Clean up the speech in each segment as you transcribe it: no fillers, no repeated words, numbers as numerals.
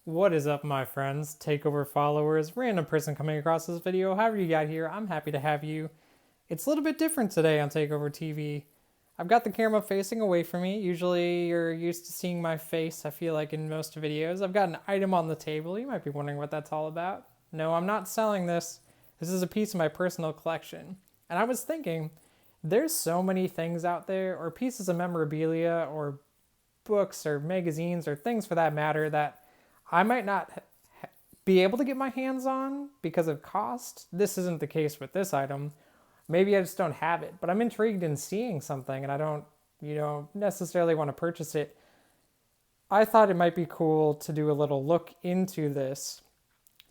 What is up, my friends, Takeover followers, random person coming across this video, however you got here, I'm happy to have you. It's a little bit different today on Takeover TV. I've got the camera facing away from me. Usually you're used to seeing my face, I feel like, in most videos. I've got an item on the table. You might be wondering what that's all about. No, I'm not selling this. This is a piece of my personal collection. And I was thinking, there's so many things out there, or pieces of memorabilia, or books, or magazines, or things for that matter, that I might not be able to get my hands on because of cost. This isn't the case with this item. Maybe I just don't have it, but I'm intrigued in seeing something and I don't, necessarily want to purchase it. I thought it might be cool to do a little look into this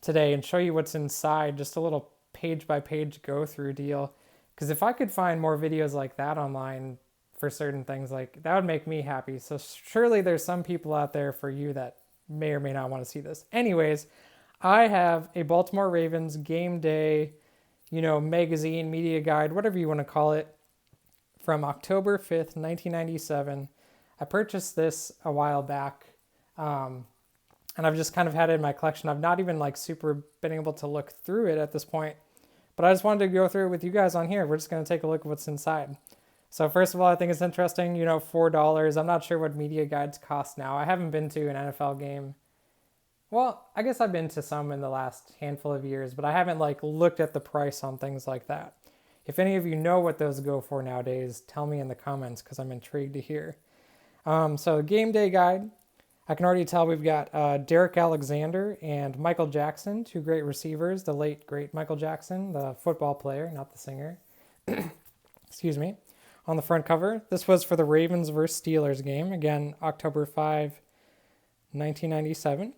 today and show you what's inside, just a little page by page go through deal. Because if I could find more videos like that online for certain things, like that would make me happy. So surely there's some people out there for you that may or may not want to see this. Anyways, I have a Baltimore Ravens game day, magazine, media guide, whatever you want to call it, from October 5th, 1997. I purchased this a while back, and I've just kind of had it in my collection. I've not even super been able to look through it at this point, but I just wanted to go through it with you guys on here. We're just going to take a look at what's inside. So first of all, I think it's interesting, $4. I'm not sure what media guides cost now. I haven't been to an NFL game. Well, I guess I've been to some in the last handful of years, but I haven't looked at the price on things like that. If any of you know what those go for nowadays, tell me in the comments because I'm intrigued to hear. So game day guide. I can already tell we've got Derek Alexander and Michael Jackson, two great receivers. The late, great Michael Jackson, the football player, not the singer. Excuse me. On the front cover, this was for the Ravens versus Steelers game. Again, October 5, 1997.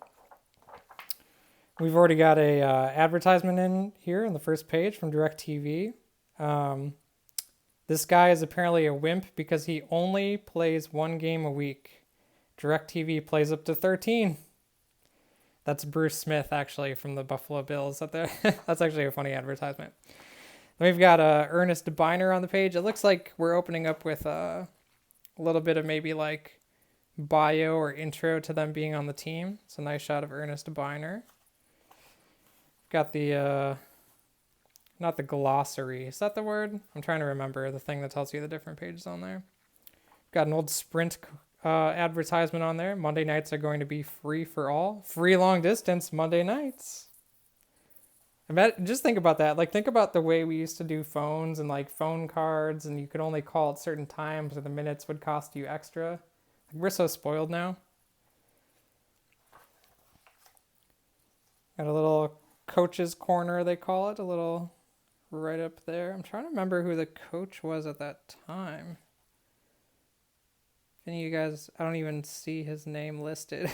We've already got a advertisement in here on the first page from DirecTV. This guy is apparently a wimp because he only plays one game a week. DirecTV plays up to 13. That's Bruce Smith, actually, from the Buffalo Bills. That's actually a funny advertisement. Then we've got Ernest Biner on the page. It looks like we're opening up with a little bit of maybe bio or intro to them being on the team. It's a nice shot of Ernest Biner. Got the, not the glossary. Is that the word? I'm trying to remember the thing that tells you the different pages on there. Got an old Sprint advertisement on there. Monday nights are going to be free for all. Free long distance Monday nights. Just think about that. Think about the way we used to do phones and phone cards, and you could only call at certain times or the minutes would cost you extra. We're so spoiled now. Got a little coach's corner, they call it, a little right up there. I'm trying to remember who the coach was at that time. If any of you guys, I don't even see his name listed.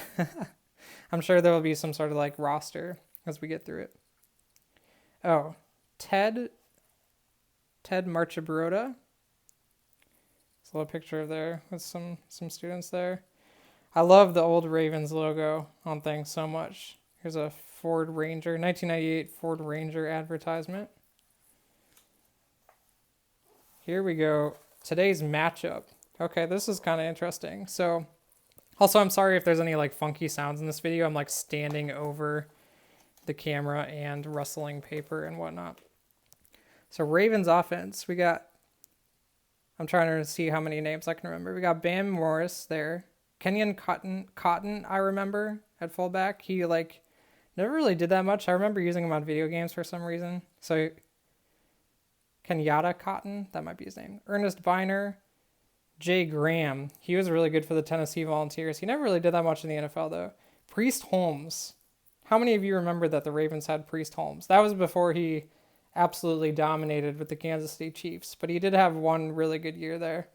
I'm sure there will be some sort of roster as we get through it. Oh, Ted Marchabrota. It's a little picture of there with some students there. I love the old Ravens logo on things so much. Here's a Ford Ranger, 1998 Ford Ranger advertisement. Here we go. Today's matchup. Okay, this is kind of interesting. So, also, I'm sorry if there's any funky sounds in this video. I'm standing over the camera and rustling paper and whatnot. So Ravens offense, we got, I'm trying to see how many names I can remember. We got Bam Morris there. Kenyon Cotton, I remember, at fullback. He never really did that much. I remember using him on video games for some reason. So Kenyatta Cotton, that might be his name. Ernest Biner. Jay Graham, he was really good for the Tennessee Volunteers. He never really did that much in the NFL though. Priest Holmes. How many of you remember that the Ravens had Priest Holmes? That was before he absolutely dominated with the Kansas City Chiefs, but he did have one really good year there.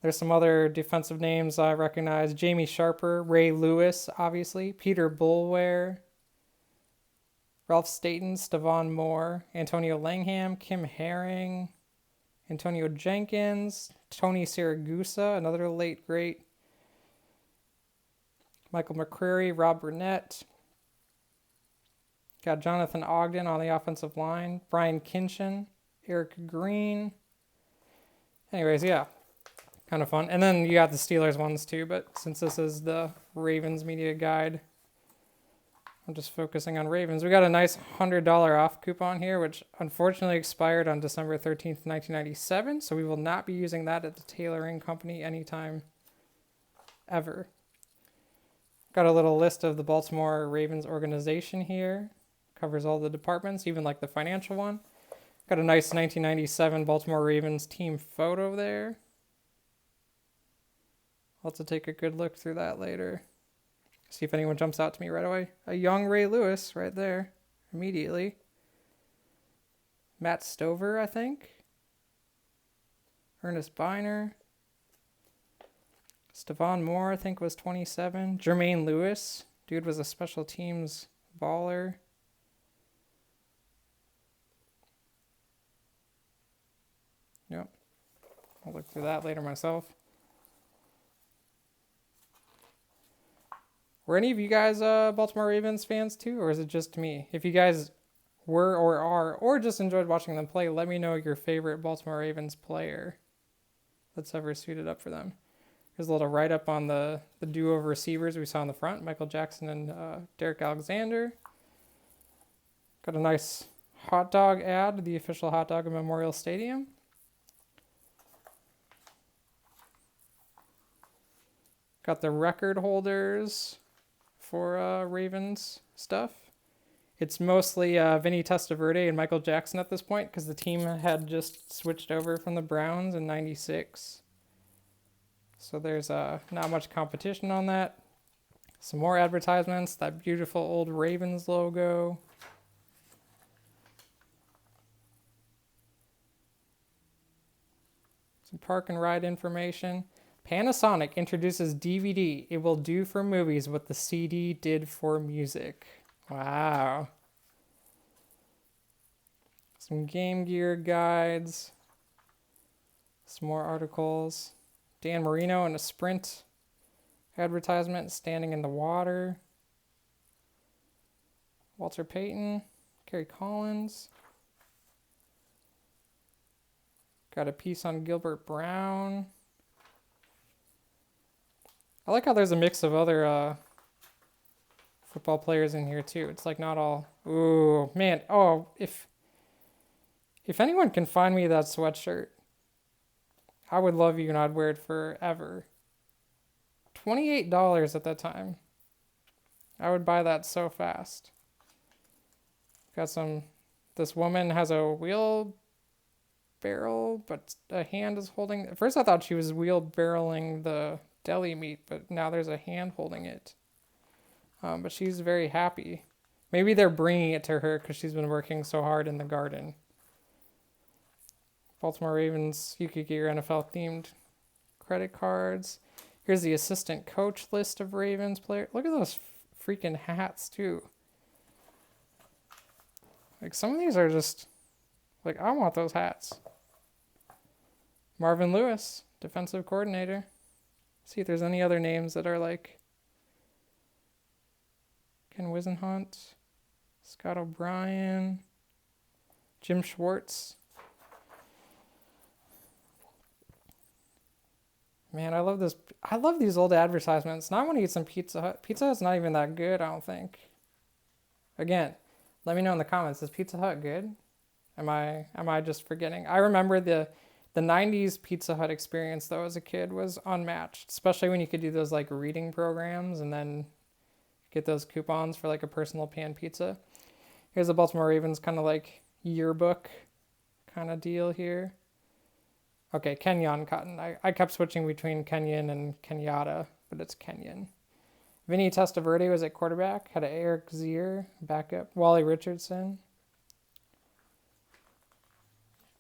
There's some other defensive names I recognize. Jamie Sharper, Ray Lewis, obviously, Peter Bulware, Ralph Staten, Stevan Moore, Antonio Langham, Kim Herring, Antonio Jenkins, Tony Siragusa, another late great, Michael McCreary, Rob Burnett. Got Jonathan Ogden on the offensive line, Brian Kinchin, Eric Green. Anyways, yeah, kind of fun. And then you got the Steelers ones too, but since this is the Ravens media guide, I'm just focusing on Ravens. We got a nice $100 off coupon here, which unfortunately expired on December 13th, 1997. So we will not be using that at the tailoring company anytime ever. Got a little list of the Baltimore Ravens organization here. Covers all the departments, even like the financial one. Got a nice 1997 Baltimore Ravens team photo there. I'll have to take a good look through that later. See if anyone jumps out to me right away. A young Ray Lewis right there, immediately. Matt Stover, I think. Ernest Biner. Stephon Moore, I think, was 27. Jermaine Lewis. Dude was a special teams baller. Yep. I'll look through that later myself. Were any of you guys Baltimore Ravens fans too, or is it just me? If you guys were or are, or just enjoyed watching them play, let me know your favorite Baltimore Ravens player that's ever suited up for them. Here's a little write-up on the duo of receivers we saw in the front, Michael Jackson and Derek Alexander. Got a nice hot dog ad, the official hot dog of Memorial Stadium. Got the record holders for Ravens stuff. It's mostly Vinny Testaverde and Michael Jackson at this point because the team had just switched over from the Browns in '96. So there's not much competition on that. Some more advertisements, that beautiful old Ravens logo. Some park and ride information. Panasonic introduces DVD. It will do for movies what the CD did for music. Wow. Some Game Gear guides. Some more articles. Dan Marino in a Sprint advertisement, standing in the water. Walter Payton. Kerry Collins. Got a piece on Gilbert Brown. I like how there's a mix of other football players in here too. It's like not all. Ooh, man. Oh, if anyone can find me that sweatshirt, I would love you and I'd wear it forever. $28 at that time. I would buy that so fast. Got some. This woman has a wheelbarrow, but a hand is holding. At first, I thought she was wheelbarrowing the deli meat, but now there's a hand holding it. But she's very happy. Maybe they're bringing it to her because she's been working so hard in the garden. Baltimore Ravens, you could get your NFL themed credit cards. Here's the assistant coach list of Ravens players. Look at those freaking hats too. Like some of these are just like, I want those hats. Marvin Lewis, defensive coordinator. See if there's any other names that are like Ken Wisenhunt, Scott O'Brien, Jim Schwartz. Man, I love this. I love these old advertisements. Now I want to eat some Pizza Hut. Pizza Hut's not even that good, I don't think. Again, let me know in the comments. Is Pizza Hut good? Am I just forgetting? I remember the 90s Pizza Hut experience, though, as a kid was unmatched, especially when you could do those, like, reading programs and then get those coupons for, like, a personal pan pizza. Here's the Baltimore Ravens kind of, like, yearbook kind of deal here. Okay, Kenyon Cotton. I kept switching between Kenyon and Kenyatta, but it's Kenyon. Vinny Testaverde was at quarterback. Had a Eric Zier backup. Wally Richardson.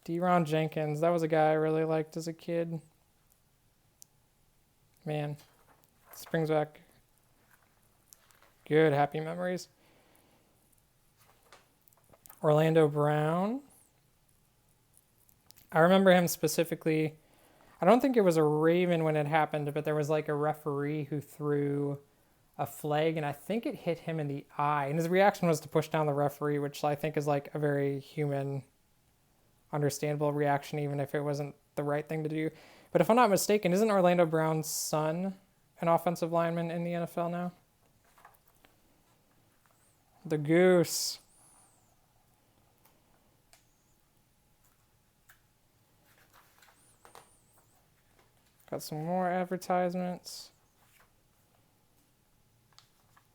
Deron Jenkins, that was a guy I really liked as a kid. Man, this brings back good, happy memories. Orlando Brown. I remember him specifically. I don't think it was a Raven when it happened, but there was like a referee who threw a flag, and I think it hit him in the eye. And his reaction was to push down the referee, which I think is like a very human, understandable reaction, even if it wasn't the right thing to do. But if I'm not mistaken, isn't Orlando Brown's son an offensive lineman in the NFL now? The goose. Got some more advertisements.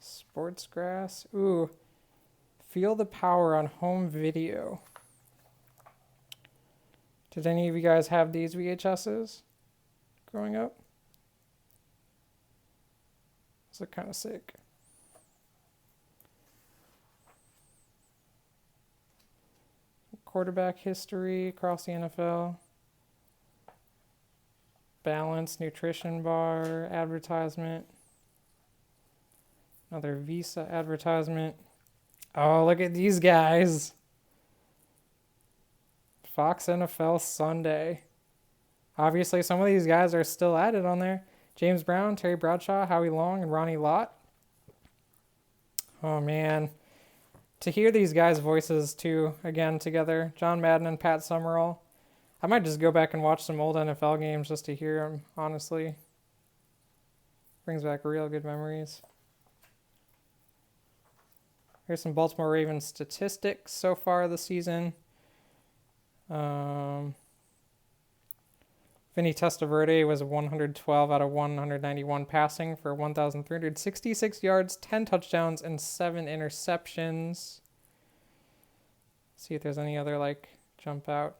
Sports grass. Ooh. Feel the power on home video. Did any of you guys have these VHSs growing up? Those are kind of sick. Quarterback history across the NFL. Balance nutrition bar advertisement. Another Visa advertisement. Oh, look at these guys. Fox NFL Sunday. Obviously, some of these guys are still at it on there. James Brown, Terry Bradshaw, Howie Long, and Ronnie Lott. Oh, man. To hear these guys' voices, too, again, together. John Madden and Pat Summerall. I might just go back and watch some old NFL games just to hear them, honestly. Brings back real good memories. Here's some Baltimore Ravens statistics so far this season. Vinny Testaverde was 112 out of 191 passing for 1,366 yards, 10 touchdowns, and 7 interceptions. See if there's any other, jump out.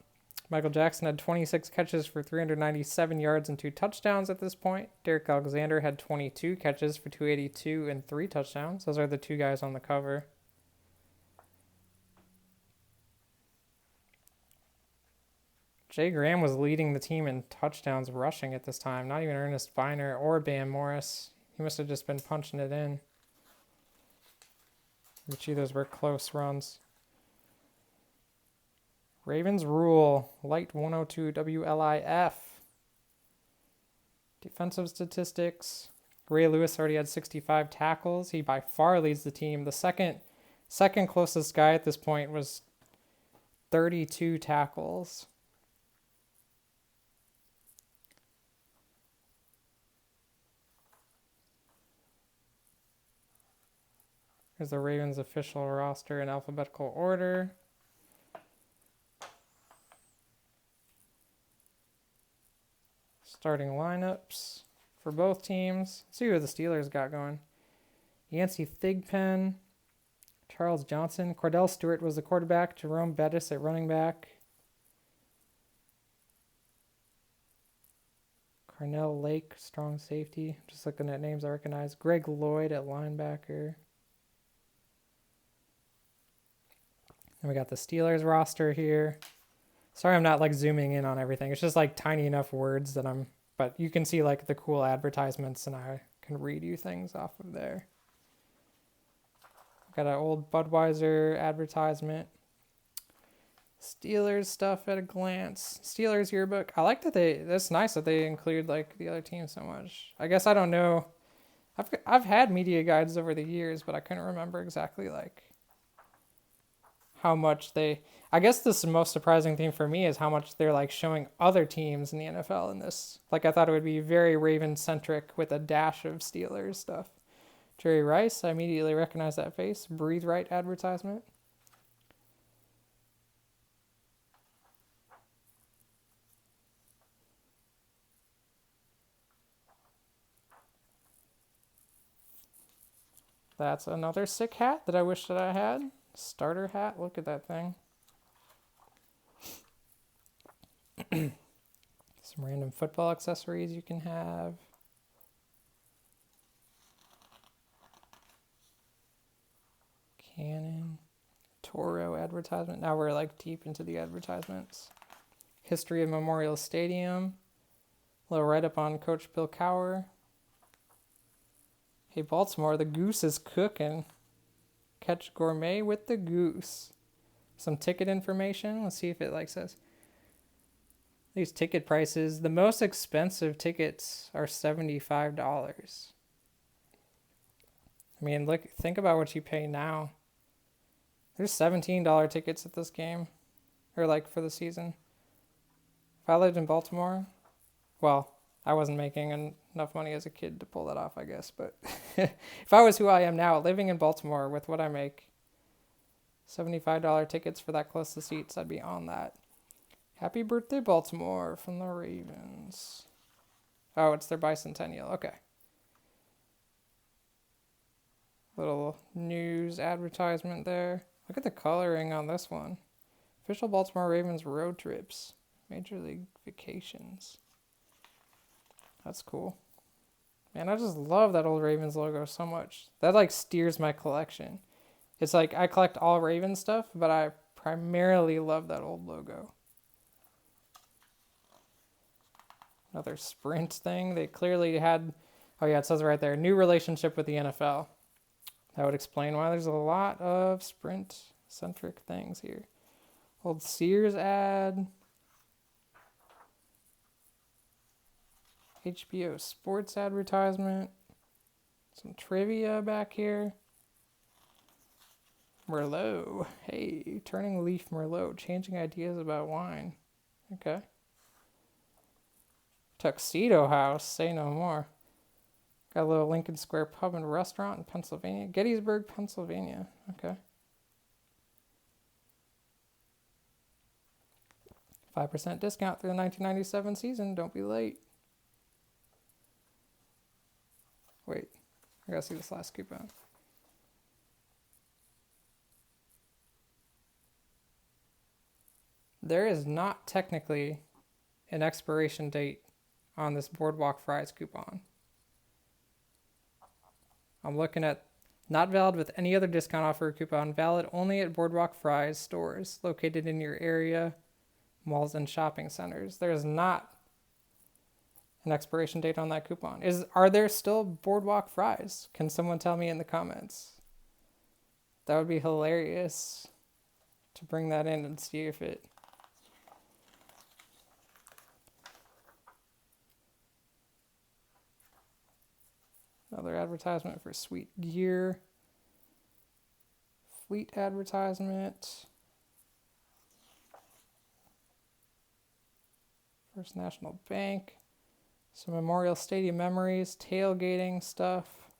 Michael Jackson had 26 catches for 397 yards and 2 touchdowns at this point. Derek Alexander had 22 catches for 282 and 3 touchdowns. Those are the two guys on the cover. Jay Graham was leading the team in touchdowns rushing at this time. Not even Ernest Biner or Bam Morris. He must have just been punching it in. But gee, those were close runs. Ravens rule. Light 102 WLIF. Defensive statistics. Ray Lewis already had 65 tackles. He by far leads the team. The second closest guy at this point was 32 tackles. Here's the Ravens official roster in alphabetical order. Starting lineups for both teams. Let's see who the Steelers got going. Yancey Thigpen, Charles Johnson. Cordell Stewart was the quarterback. Jerome Bettis at running back. Carnell Lake, strong safety. Just looking at names I recognize. Greg Lloyd at linebacker. And we got the Steelers roster here. Sorry I'm not zooming in on everything. It's just tiny enough words that but you can see the cool advertisements and I can read you things off of there. Got an old Budweiser advertisement. Steelers stuff at a glance. Steelers yearbook. I like that that's nice that they include the other team so much. I guess I don't know. I've had media guides over the years, but I couldn't remember exactly how much I guess the most surprising thing for me is how much they're showing other teams in the NFL in this. I thought it would be very Raven-centric with a dash of Steelers stuff. Jerry Rice, I immediately recognize that face. Breathe Right advertisement. That's another sick hat that I wish that I had. Starter hat. Look at that thing. Some random football accessories you can have. Canon. Toro advertisement. Now we're deep into the advertisements. History of Memorial Stadium. A little write-up on Coach Bill Cowher. Hey, Baltimore, the goose is cooking. Catch gourmet with the goose. Some ticket information. Let's see if it says. These ticket prices. The most expensive tickets are $75. I mean, think about what you pay now. There's $17 tickets at this game. Or for the season. If I lived in Baltimore, well, I wasn't making enough money as a kid to pull that off, I guess. But if I was who I am now, living in Baltimore with what I make, $75 tickets for that close to seats. I'd be on that. Happy birthday, Baltimore, from the Ravens. Oh, it's their bicentennial. Okay. Little news advertisement there. Look at the coloring on this one. Official Baltimore Ravens road trips. Major League vacations. That's cool. Man, I just love that old Ravens logo so much. That like steers my collection. It's like I collect all Ravens stuff, but I primarily love that old logo. Another Sprint thing. They clearly had, oh yeah, it says right there, new relationship with the NFL. That would explain why there's a lot of Sprint-centric things here. Old Sears ad. HBO sports advertisement. Some trivia back here. Merlot. Hey, Turning Leaf Merlot. Changing ideas about wine. Okay. Tuxedo House. Say no more. Got a little Lincoln Square pub and restaurant in Pennsylvania. Gettysburg, Pennsylvania. Okay. 5% discount through the 1997 season. Don't be late. Wait, I gotta see this last coupon. There is not technically an expiration date on this Boardwalk Fries coupon. I'm looking at not valid with any other discount offer or coupon, valid only at Boardwalk Fries stores located in your area, malls, and shopping centers. There is not an expiration date on that coupon. Are there still Boardwalk Fries? Can someone tell me in the comments? That would be hilarious to bring that in and see if it... Another advertisement for Sweet Gear. Fleet advertisement. First National Bank. Some Memorial Stadium memories, tailgating stuff.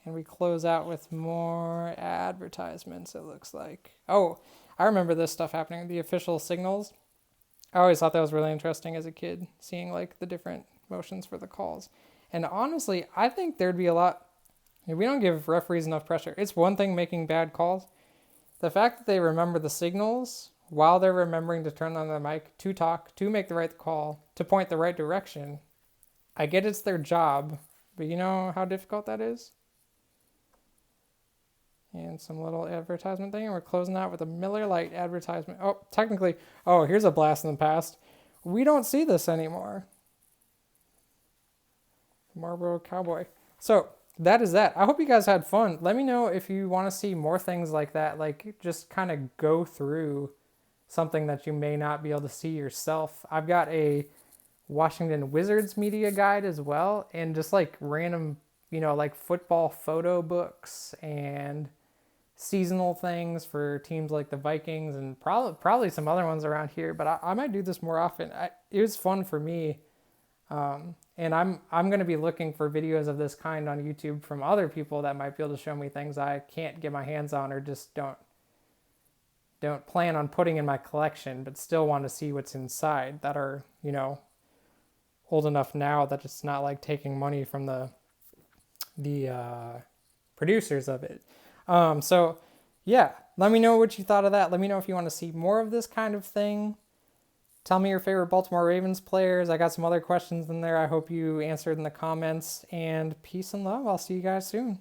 And we close out with more advertisements, it looks like. Oh, I remember this stuff happening. The official signals. I always thought that was really interesting as a kid, seeing like the different motions for the calls. And honestly, I think there'd be a lot... We don't give referees enough pressure. It's one thing making bad calls. The fact that they remember the signals while they're remembering to turn on the mic, to talk, to make the right call, to point the right direction. I get it's their job, but you know how difficult that is? And some little advertisement thing, and we're closing out with a Miller Lite advertisement. Oh, technically, here's a blast in the past. We don't see this anymore. Marlboro Cowboy. So that is that. I hope you guys had fun. Let me know if you want to see more things like that, like just kind of go through something that you may not be able to see yourself. I've got a Washington Wizards media guide as well, and just like random, like football photo books and seasonal things for teams like the Vikings, and probably some other ones around here, but I might do this more often. It was fun for me. And I'm going to be looking for videos of this kind on YouTube from other people that might be able to show me things I can't get my hands on, or just don't plan on putting in my collection, but still want to see what's inside, that are, old enough now that it's not like taking money from the producers of it. So yeah, let me know what you thought of that. Let me know if you want to see more of this kind of thing. Tell me your favorite Baltimore Ravens players. I got some other questions in there I hope you answered in the comments. And peace and love. I'll see you guys soon.